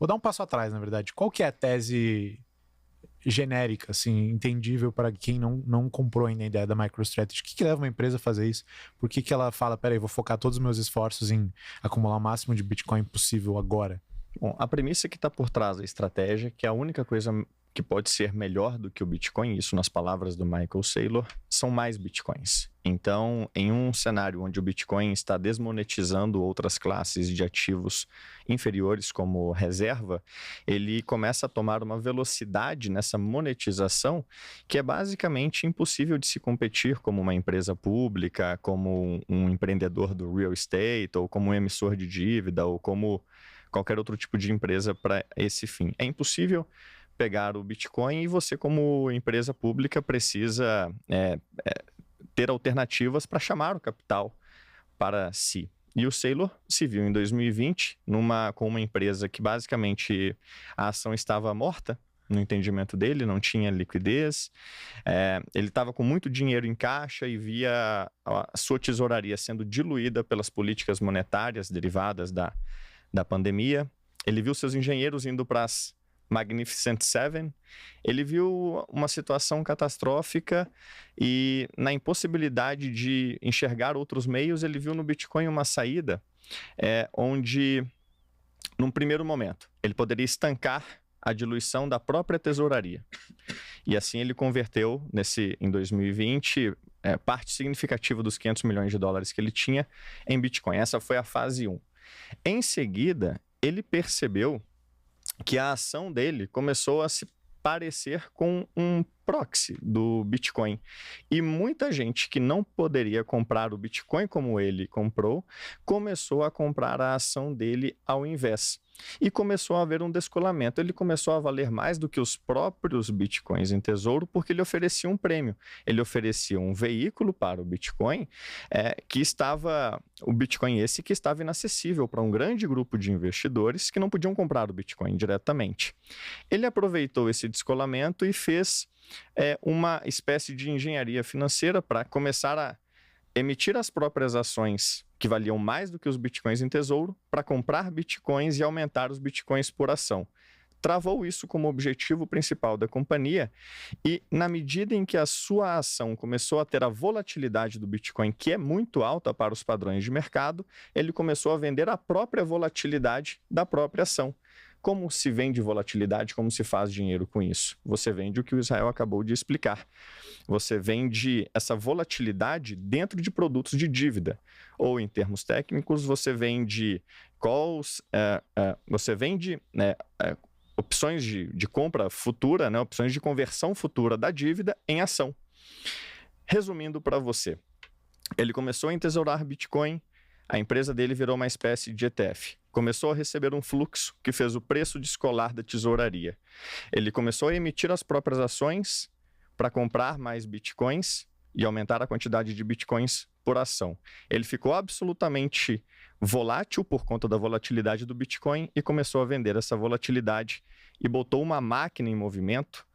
Vou dar um passo atrás, na verdade. Qual que é a tese genérica, assim, entendível para quem não comprou ainda a ideia da MicroStrategy? O que leva uma empresa a fazer isso? Por que ela fala, peraí, vou focar todos os meus esforços em acumular o máximo de Bitcoin possível agora? Bom, a premissa que está por trás da estratégia é que a única coisa que pode ser melhor do que o Bitcoin, isso nas palavras do Michael Saylor, são mais Bitcoins. Então, em um cenário onde o Bitcoin está desmonetizando outras classes de ativos inferiores como reserva, ele começa a tomar uma velocidade nessa monetização que é basicamente impossível de se competir como uma empresa pública, como um empreendedor do real estate, ou como um emissor de dívida, ou como qualquer outro tipo de empresa para esse fim. É impossível pegar o Bitcoin e você, como empresa pública, precisa ter alternativas para chamar o capital para si. E o Saylor se viu em 2020 com uma empresa que basicamente a ação estava morta, no entendimento dele, não tinha liquidez, ele estava com muito dinheiro em caixa e via a sua tesouraria sendo diluída pelas políticas monetárias derivadas da pandemia. Ele viu seus engenheiros indo para as Magnificent Seven, ele viu uma situação catastrófica e na impossibilidade de enxergar outros meios, ele viu no Bitcoin uma saída onde, num primeiro momento, ele poderia estancar a diluição da própria tesouraria. E assim ele converteu, em 2020, parte significativa dos 500 milhões de dólares que ele tinha em Bitcoin. Essa foi a fase 1. Em seguida, ele percebeu que a ação dele começou a se parecer com um proxy do Bitcoin. E muita gente que não poderia comprar o Bitcoin como ele comprou, começou a comprar a ação dele ao invés. E começou a haver um descolamento. Ele começou a valer mais do que os próprios Bitcoins em tesouro, porque ele oferecia um prêmio. Ele oferecia um veículo para o Bitcoin, o Bitcoin esse que estava inacessível para um grande grupo de investidores que não podiam comprar o Bitcoin diretamente. Ele aproveitou esse descolamento e fez uma espécie de engenharia financeira para começar a emitir as próprias ações que valiam mais do que os bitcoins em tesouro para comprar bitcoins e aumentar os bitcoins por ação. Travou isso como objetivo principal da companhia e, na medida em que a sua ação começou a ter a volatilidade do Bitcoin, que é muito alta para os padrões de mercado, ele começou a vender a própria volatilidade da própria ação. Como se vende volatilidade, como se faz dinheiro com isso? Você vende o que o Israel acabou de explicar. Você vende essa volatilidade dentro de produtos de dívida. Ou, em termos técnicos, você vende calls, você vende opções de compra futura, opções de conversão futura da dívida em ação. Resumindo para você, ele começou a entesourar Bitcoin, a empresa dele virou uma espécie de ETF. Começou a receber um fluxo que fez o preço descolar da tesouraria. Ele começou a emitir as próprias ações para comprar mais bitcoins e aumentar a quantidade de bitcoins por ação. Ele ficou absolutamente volátil por conta da volatilidade do Bitcoin e começou a vender essa volatilidade e botou uma máquina em movimento,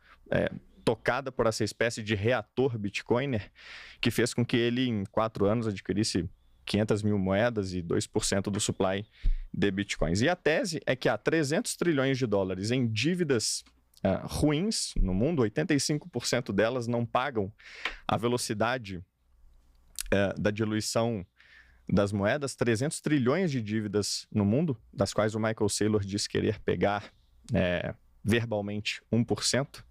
tocada por essa espécie de reator Bitcoiner, que fez com que ele, em 4 anos, adquirisse 500 mil moedas e 2% do supply de bitcoins. E a tese é que há 300 trilhões de dólares em dívidas ruins no mundo, 85% delas não pagam a velocidade da diluição das moedas, 300 trilhões de dívidas no mundo, das quais o Michael Saylor diz querer pegar verbalmente 1%,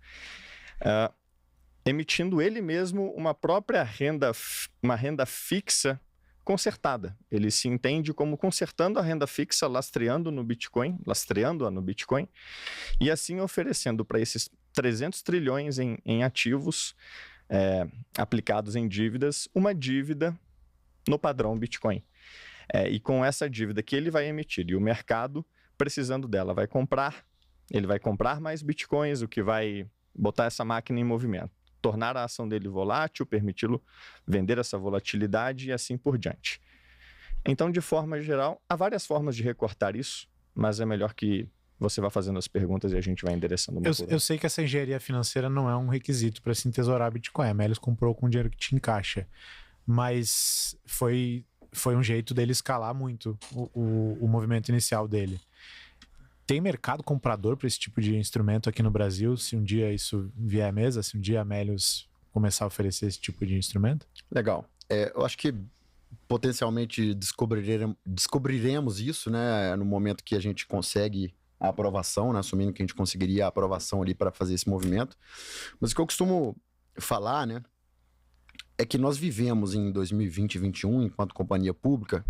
emitindo ele mesmo uma própria renda fixa consertada. Ele se entende como consertando a renda fixa, lastreando-a no Bitcoin, e assim oferecendo para esses 300 trilhões em ativos aplicados em dívidas, uma dívida no padrão Bitcoin. E com essa dívida que ele vai emitir e o mercado, precisando dela, ele vai comprar mais Bitcoins, o que vai botar essa máquina em movimento. Tornar a ação dele volátil, permiti-lo vender essa volatilidade e assim por diante. Então, de forma geral, há várias formas de recortar isso, mas é melhor que você vá fazendo as perguntas e a gente vai endereçando uma por uma. Eu sei que essa engenharia financeira não é um requisito para se entesourar Bitcoin. A Melius comprou com o dinheiro que tinha em caixa, mas foi um jeito dele escalar muito o movimento inicial dele. Tem mercado comprador para esse tipo de instrumento aqui no Brasil? Se um dia isso vier à mesa, se um dia a Melius começar a oferecer esse tipo de instrumento? Legal. Eu acho que potencialmente descobriremos isso, né, no momento que a gente consegue a aprovação, né, assumindo que a gente conseguiria a aprovação ali para fazer esse movimento. Mas o que eu costumo falar, né, é que nós vivemos em 2020 e 2021, enquanto companhia pública,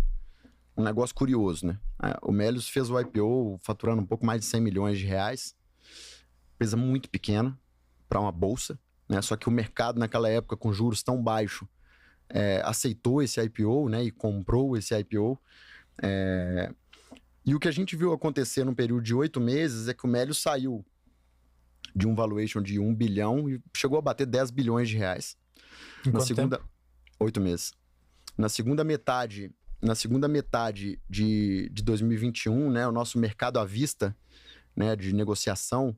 um negócio curioso, né? O Melius fez o IPO faturando um pouco mais de 100 milhões de reais, empresa muito pequena para uma bolsa, né? Só que o mercado naquela época, com juros tão baixos, aceitou esse IPO, né? E comprou esse IPO. E o que a gente viu acontecer num período de 8 meses é que o Melius saiu de um valuation de 1 bilhão e chegou a bater 10 bilhões de reais. Na segunda... 8 meses. Na segunda metade de 2021, né, o nosso mercado à vista, né, de negociação,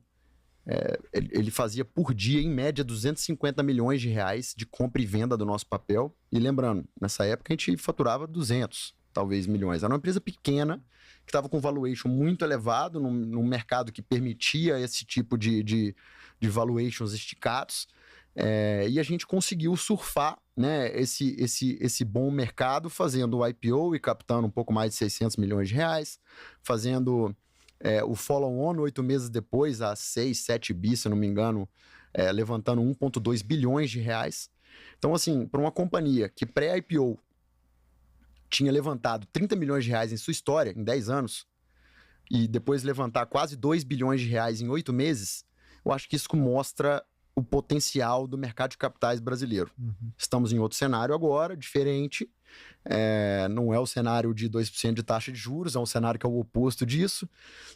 ele fazia por dia, em média, 250 milhões de reais de compra e venda do nosso papel. E lembrando, nessa época a gente faturava 200, talvez, milhões. Era uma empresa pequena, que estava com valuation muito elevado, num mercado que permitia esse tipo de valuations esticados. E a gente conseguiu surfar, né, esse bom mercado fazendo o IPO e captando um pouco mais de 600 milhões de reais, fazendo o follow-on 8 meses depois, a 6, 7 bi, se eu não me engano, levantando 1,2 bilhões de reais. Então, assim, para uma companhia que pré-IPO tinha levantado 30 milhões de reais em sua história, em 10 anos, e depois levantar quase 2 bilhões de reais em 8 meses, eu acho que isso mostra o potencial do mercado de capitais brasileiro. Uhum. Estamos em outro cenário agora, diferente. Não é o cenário de 2% de taxa de juros, é um cenário que é o oposto disso.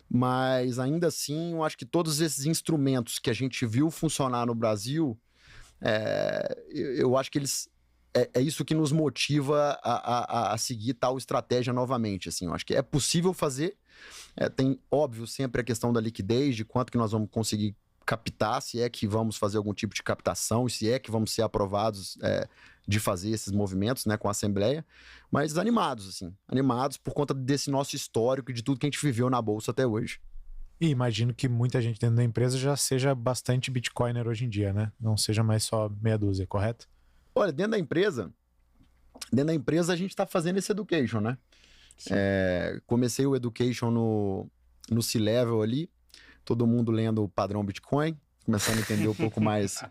Mas, ainda assim, eu acho que todos esses instrumentos que a gente viu funcionar no Brasil, eu acho que eles... É isso que nos motiva a seguir tal estratégia novamente. Assim, eu acho que é possível fazer. Tem, óbvio, sempre a questão da liquidez, de quanto que nós vamos conseguir captar, se é que vamos fazer algum tipo de captação, se é que vamos ser aprovados de fazer esses movimentos, né, com a Assembleia, mas animados, assim, animados por conta desse nosso histórico e de tudo que a gente viveu na Bolsa até hoje. E imagino que muita gente dentro da empresa já seja bastante Bitcoiner hoje em dia, né? Não seja mais só meia dúzia, correto? Olha, dentro da empresa a gente está fazendo esse education, né? Comecei o education no C-Level ali, todo mundo lendo o padrão Bitcoin, começando a entender um pouco mais,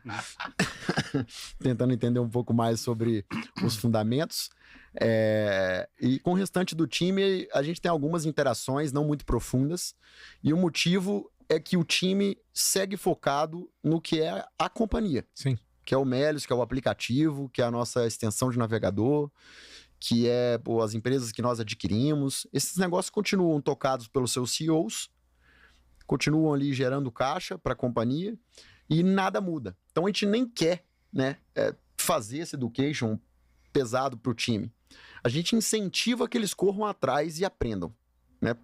tentando entender um pouco mais sobre os fundamentos. E com o restante do time, a gente tem algumas interações não muito profundas, e o motivo é que o time segue focado no que é a companhia. Sim. Que é o Melius, que é o aplicativo, que é a nossa extensão de navegador, que é as empresas que nós adquirimos. Esses negócios continuam tocados pelos seus CEOs, continuam ali gerando caixa para a companhia e nada muda. Então a gente nem quer, né, fazer esse education pesado para o time. A gente incentiva que eles corram atrás e aprendam, né?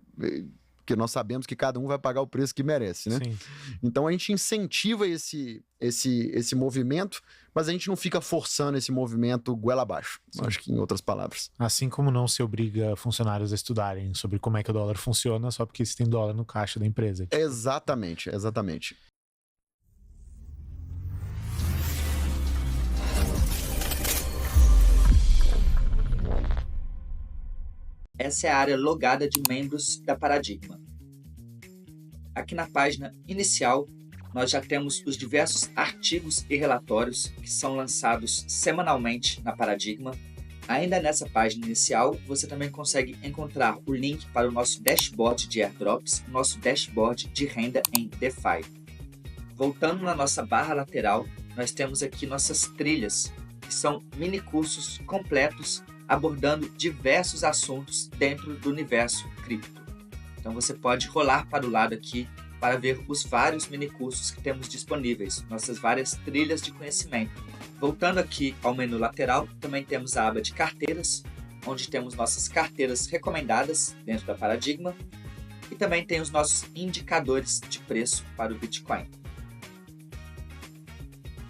Porque nós sabemos que cada um vai pagar o preço que merece, né? Sim. Então a gente incentiva esse movimento, mas a gente não fica forçando esse movimento goela abaixo. Acho que em outras palavras. Assim como não se obriga funcionários a estudarem sobre como é que o dólar funciona só porque se tem dólar no caixa da empresa. Tipo. Exatamente. Essa é a área logada de membros da Paradigma. Aqui na página inicial, nós já temos os diversos artigos e relatórios que são lançados semanalmente na Paradigma. Ainda nessa página inicial, você também consegue encontrar o link para o nosso dashboard de airdrops, nosso dashboard de renda em DeFi. Voltando na nossa barra lateral, nós temos aqui nossas trilhas, que são mini cursos completos abordando diversos assuntos dentro do universo cripto. Então você pode rolar para o lado aqui para ver os vários minicursos que temos disponíveis, nossas várias trilhas de conhecimento. Voltando aqui ao menu lateral, também temos a aba de carteiras, onde temos nossas carteiras recomendadas dentro da Paradigma, e também tem os nossos indicadores de preço para o Bitcoin.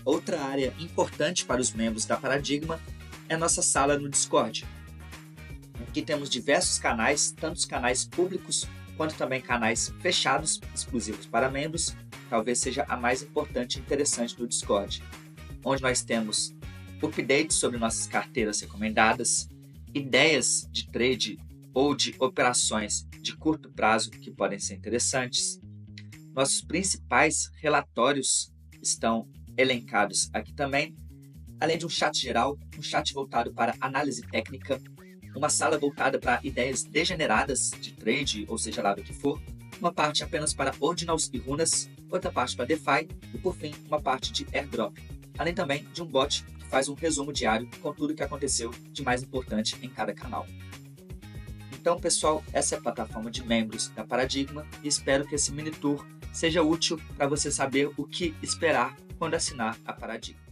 Outra área importante para os membros da Paradigma é a nossa sala no Discord. Aqui temos diversos canais, tanto os canais públicos quanto também canais fechados, exclusivos para membros, talvez seja a mais importante e interessante do Discord, onde nós temos updates sobre nossas carteiras recomendadas, ideias de trade ou de operações de curto prazo que podem ser interessantes. Nossos principais relatórios estão elencados aqui também, além de um chat geral, um chat voltado para análise técnica, uma sala voltada para ideias degeneradas de trade, ou seja lá do que for, uma parte apenas para ordinals e runas, outra parte para DeFi e, por fim, uma parte de airdrop, além também de um bot que faz um resumo diário com tudo o que aconteceu de mais importante em cada canal. Então, pessoal, essa é a plataforma de membros da Paradigma e espero que esse mini tour seja útil para você saber o que esperar quando assinar a Paradigma.